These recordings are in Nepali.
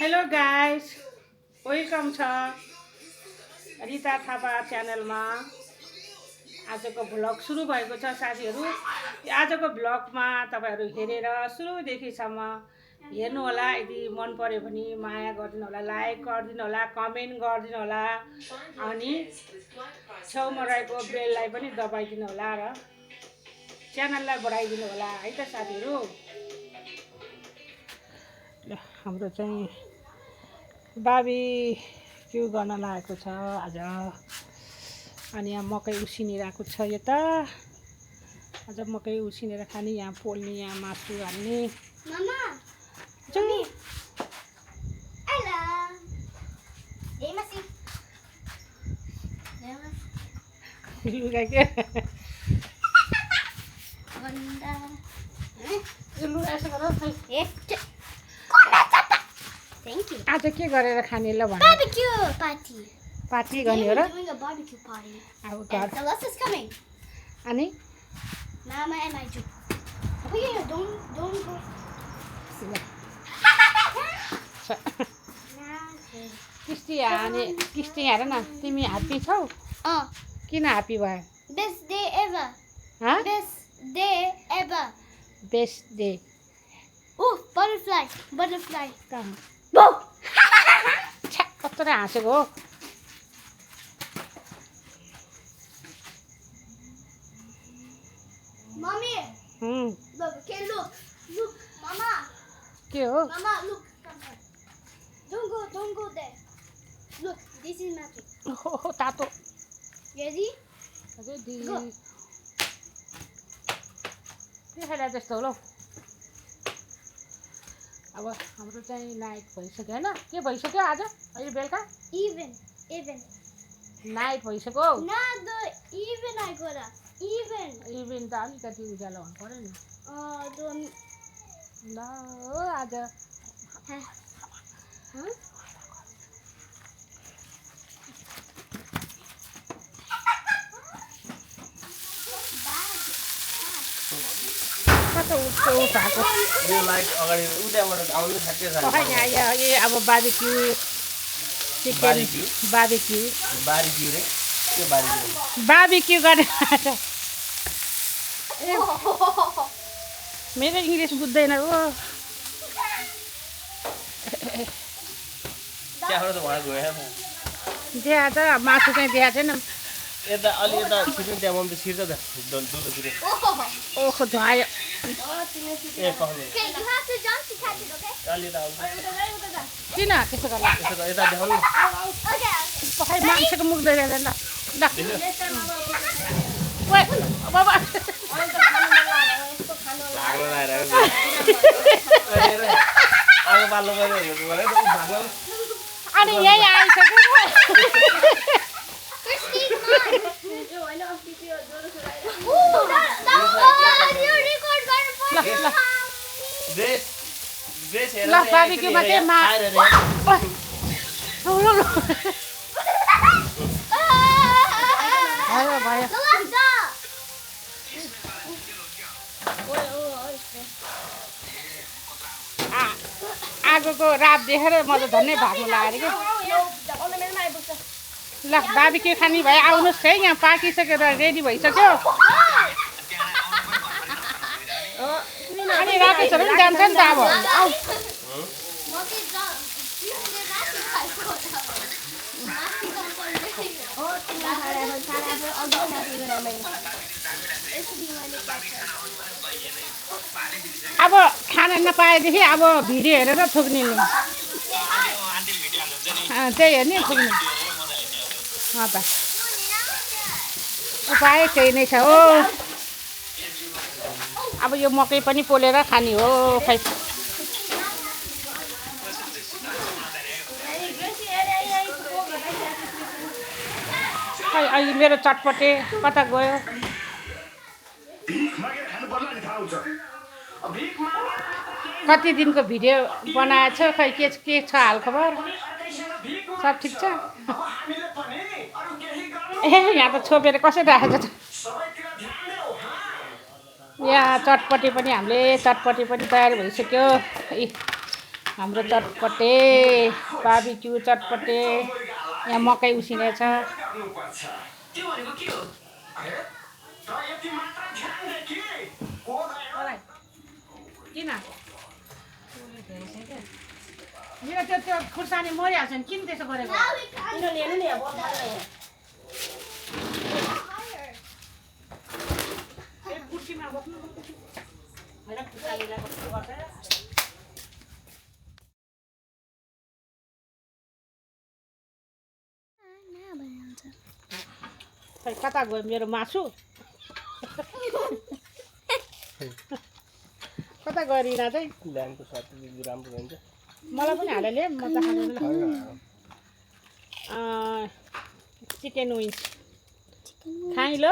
हेलो गाइस, वेलकम छ रिता थापा च्यानलमा। आजको भ्लग सुरु भएको छ साथीहरू। आजको भ्लगमा तपाईँहरू हेरेर सुरुदेखिसम्म हेर्नु होला। यदि मन पर्यो भने माया गरिदिनु होला, लाइक गरिदिनु होला, कमेन्ट गरिदिनु होला, अनि छेउमा रहेको बेललाई पनि दबाइदिनु होला र च्यानललाई बढाइदिनु होला है त साथीहरू। हाम्रो चाहिँ बाबी के गर्न लागेको छ आज। अनि यहाँ मकै उसिनिरहेको छ। यता आज मकै उसिनेर खाने, यहाँ पोल्ने, यहाँ मासु हाल्ने। लुगा के लुगा यसो गर। Thank you. आज के गरेर खाने ल भन। Barbecue party. पार्टी गर्ने हो र। We're doing a barbecue party. अब And घर Celeste's coming. अनि Mama and I too. Oh yeah, don't go. किस्ती हाने किस्ती हेर न। तिमी ह्याप्पी छौ? किन ह्याप्पी भयो? Best day ever. हाँ? Best day ever. Best day. Oh, butterfly. Butterfly. कहाँ? Whoa! छ्या कस्तो हाँसेको हो। Mommy, look. Okay, look. Look, Mama. के हो? Mama, look. Come here. Don't go there. Look, this is magic. ओहो तातो। Ready? अझै दि Go. के खेला जस्तो होला हौ। अब हाम्रो चाहिँ नाइट भइसक्यो होइन? के भइसक्यो आज? अहिले बेलुका Even. नाइट भइसक्यो हौ। Not the even I got a. Even. Even त अलिकति उज्यालो हुनु पऱ्यो नि। The. ल हो आज Huh? कस्तो उठाएको। यो लाइट अगाडि उताबाट आउनु ठ्याक्कै छ। खै यहाँ यो अब बार्बिक्यू चिकन बार्बिक्यू बारीक्यू रे के बारीक्यू बार्बिक्यू गरेर ए मेरो इङ्ग्लिस बुझ्दैन हो। त्यहाँबाट त उहाँ गयो देहा त मासु चाहिँ देहा छैन। यता अलि यता छिटो त्यहाँ मम्मी छिर्छ त दुधतिर ओखो धुवायो। ए कहले Okay, you have to jump to catch it, okay? अलि यता आउँछ किन त्यसो गर्ला? यसो यता देखाउनु न। Okay. खै मान्छेको मुख देखेर ल ल ओए बाबा भाग्न लगाएर आगो पाल्नु पऱ्यो भने त भाग्न अनि यही आइसक्यो। Ooh, that you record ल ल ड्रेस ड्रेस हेरेर ल बार्बिक्यूमा चाहिँ मा खाएर रे ल भयो भयो। आगोको रात देखेर म त झन्डै भाग्नु लाग्यो कि। ल बार्बिक्यू खाने भए आउनुहोस् है, यहाँ पाकिसकेर रेडी भइसक्यो। अनि राकेशहरू पनि जान्छ नि त अब। आऊ अब खान नपाएदेखि अब भिडियो हेरेर थुक्ने नि। त्यही हेर्ने थुक्ने त उपाय केही नै छ हो। अब यो मकै पनि पोलेर खाने हो। खै खै अहिले मेरो चटपटे कता गयो? कति दिनको भिडियो बनाएछ? खै के छ हालखबर? सब ठिक छ? ए यहाँ त छोपेर कसरी राखेको छ? यहाँ चटपटी पनि हामीले चटपटी पनि तयार भइसक्यो। हाम्रो चटपटे बार्बिक्यू चटपटे यहाँ मकै उसिनेछ किन मेरो त्यो खुर्सानी मरिहाल्छ नि किन त्यसो गरेको कुर्सीमा बस्नु होइन खुर्सानीलाई कस्तो गर्छ खै कता गयो मेरो मासु कता गयो रिना चाहिँ ल्याम्पको स्वाद राम्रो हुन्छ मलाई पनि हालेले म त खाँदैन चिकन विङ्स खाइ ल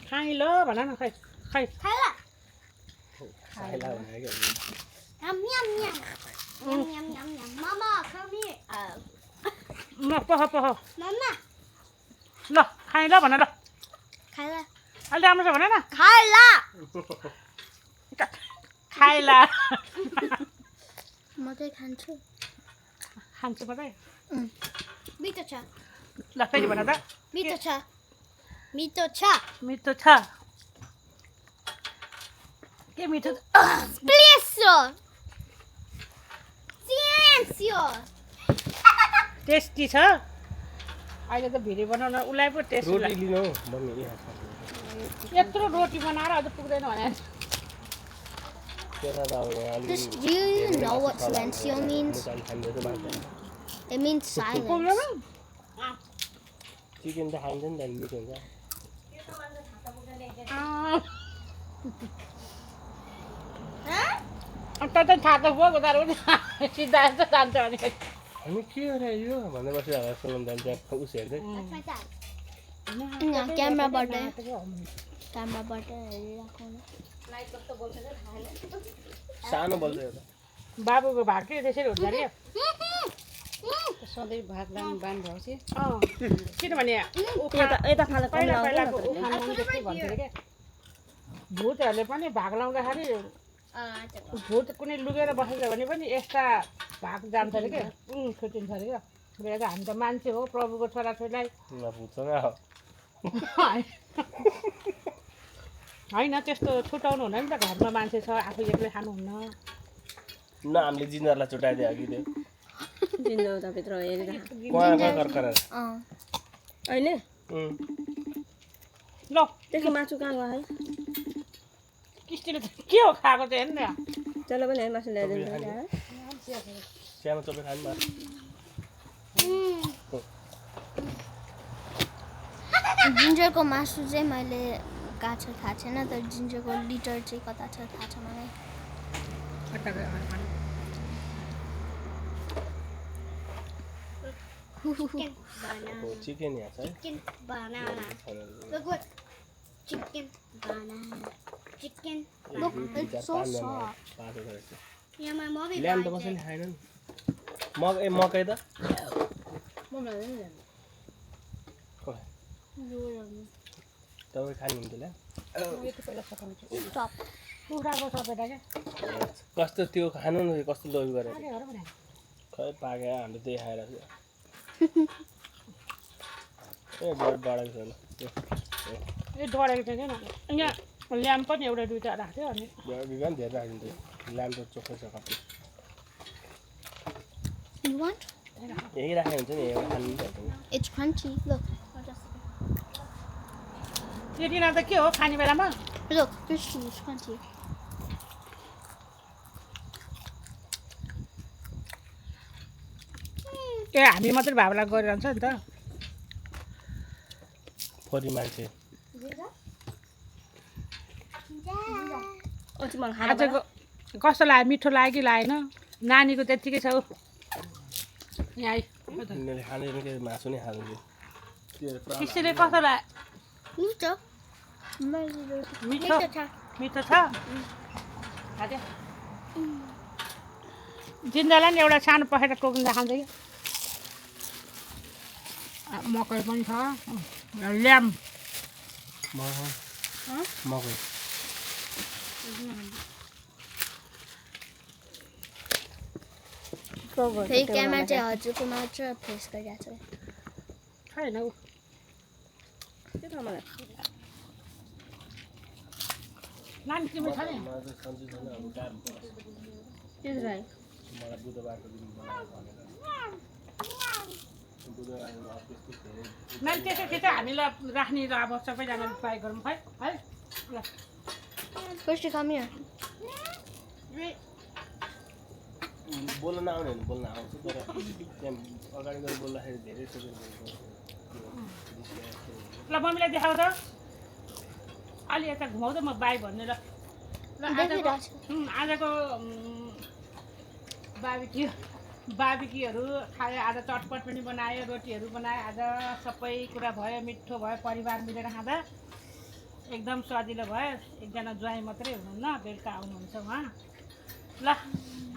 खाइ ल भन न खै खै खाइला भनेको Yum, yum, yum. Yum, yum, yum, yum. Mama, come here. म पह पह Mama. ल खाइ ल भन ल Kyla. अहिले राम्रो छ भन न Kyla. खाइला म चाहिँ खान्छु खान्छु म चाहिँ मिठो छ ल फेरि भन त मिठो छ मिठो छ मिठो छ के मिठो Splesso. Silencio. टेस्टी छ अहिले त भिडियो बनाउन उसलाई पो टेस्ट रोटी लिनु हौ मम्मी यत्रो रोटी बनाएर अझ पुग्दैन भने त्यता त अब Do you even know what silencio means? It means silence. Chicken त खान्छ नि त मिठो हुन्छ त त थाहा त भयो तर पनि सिधा जस्तो जान्छ भने हामी के हो र यो भन्दै बसिरहेको सुनाउनु जान्छ उस हेर्दै That's my dad. यहाँ क्यामेराबाट हेरिरहेको सानो बोल्छ एउटा बाबुको भाग के त्यसरी हुन्छ अरे सधैँ भात बाँध भएपछि किनभने यता खाँदा पहिला पहिलाको उखान त्यस्तै भन्थ्यो अरे क्या भूतहरूले पनि भाग लाउँदाखेरि भूत कुनै लुगेर बसेछ भने पनि यस्ता भाग जान्छ अरे क्या छुट्टिन्छ अरे क्या र हामी त मान्छे हो प्रभुको छोराछोरीलाई होइन त्यस्तो छुटाउनु हुँदैन नि त घरमा मान्छे छ आफू एक्लै खानुहुन्न न हामीले जिन्जरलाई छुट्याइदियो अघि त्यो जिन्जो उताभित्र हेरेर अहिले ल त्यसको मासु कहाँ गयो है किस्तीले त के हो खाएको चाहिँ हेर्नु न जसलाई पनि मासु ल्याइदिनु सानो चोपे खानु न जिन्जरको मासु चाहिँ मैले कहाँ छ थाहा छैन तर जिन्जरको लिटर चाहिँ कता छ थाहा छ मलाई चिकन यहाँ छ है Chicken banana. Look what chicken banana. Chicken. Look, it's so soft. Yeah, my mommy lime त buys कसैले it. खाएन नि मकै त तपाईँ खानुहुन्छ ल्या Stop. कुखुराको सपेटा क्या कस्तो त्यो खानु न कस्तो लोभी गरेर अरे भने खै पाके हामीले त्यही खाएर ए बढेको छैन ए डढेको चाहिँ किन यहाँ ल्याम्प पनि एउटा दुइटा राख्थ्यो अनि बिहान धेरै राखिन्छ ल्याम्प त चोखो छ कति You want? यही राखेको हुन्छ नि एउटा खानु पनि It's crunchy. Look. त्यो दिन त के हो खाने बेलामा Look, this one is crunchy. ए हामी मात्रै भावला गरिरहन्छ नि त फोरी मान्छे आजको कस्तो लाग्यो मिठो लाग्यो कि लागेन नानीको त्यत्तिकै छ हौ यहाँ तिनीहरूले खाँदैन के मासु नै खाँदैन त्यसरी कस्तो लाग्यो Micho. मिठो मिठो छ खाँदै जिन्दालाई नि एउटा सानो पखेटा टोकिँदा खान्छ कि मकै पनि छ ल्याम्प मकै फेरि क्यामेरा चाहिँ हजुरको मात्र फेस गरिरहेको छ छैन ऊ त्यो थाहा मलाई नानी तिम्रो छ नि मलाई चाहिँ सन्चै छैन अब काम पर्छ त्यो राई मलाई बुधबारको दिन बनाएर भनेर बुधबार त्यस्तो धेरै नानी त्यसै चाहिँ हामीलाई राख्ने र अब सबैजना ट्राई गरौँ है है ल फर्स्ट कम हियर बोल्न नआउने भने बोल्न आउँछ तर त्यहाँ अगाडि गएर बोल्दाखेरि धेरै सोचेर ल मम्मीलाई देखाऊ त अलि यता घुमाउ त म बाई भन्ने ल आजको बाबिक्यूहरू खायो आज चटपट पनि बनायो रोटीहरू बनायो आज सबै कुरा भयो मिठो भयो परिवार मिलेर खाँदा एकदम सजिलो भयो एकजना ज्वाइँ मात्रै हुनुहुन्न बेलुका आउनुहुन्छ उहाँ ल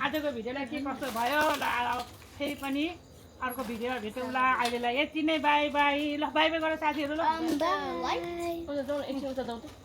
आजको भिडियोलाई के कस्तो भयो ल फेरि पनि अर्को भिडियो भेटौँला अहिलेलाई यति नै बाई बाई ल बाई बाई गर साथीहरू ल बाई जाउँ एकछिन उता जाउँ त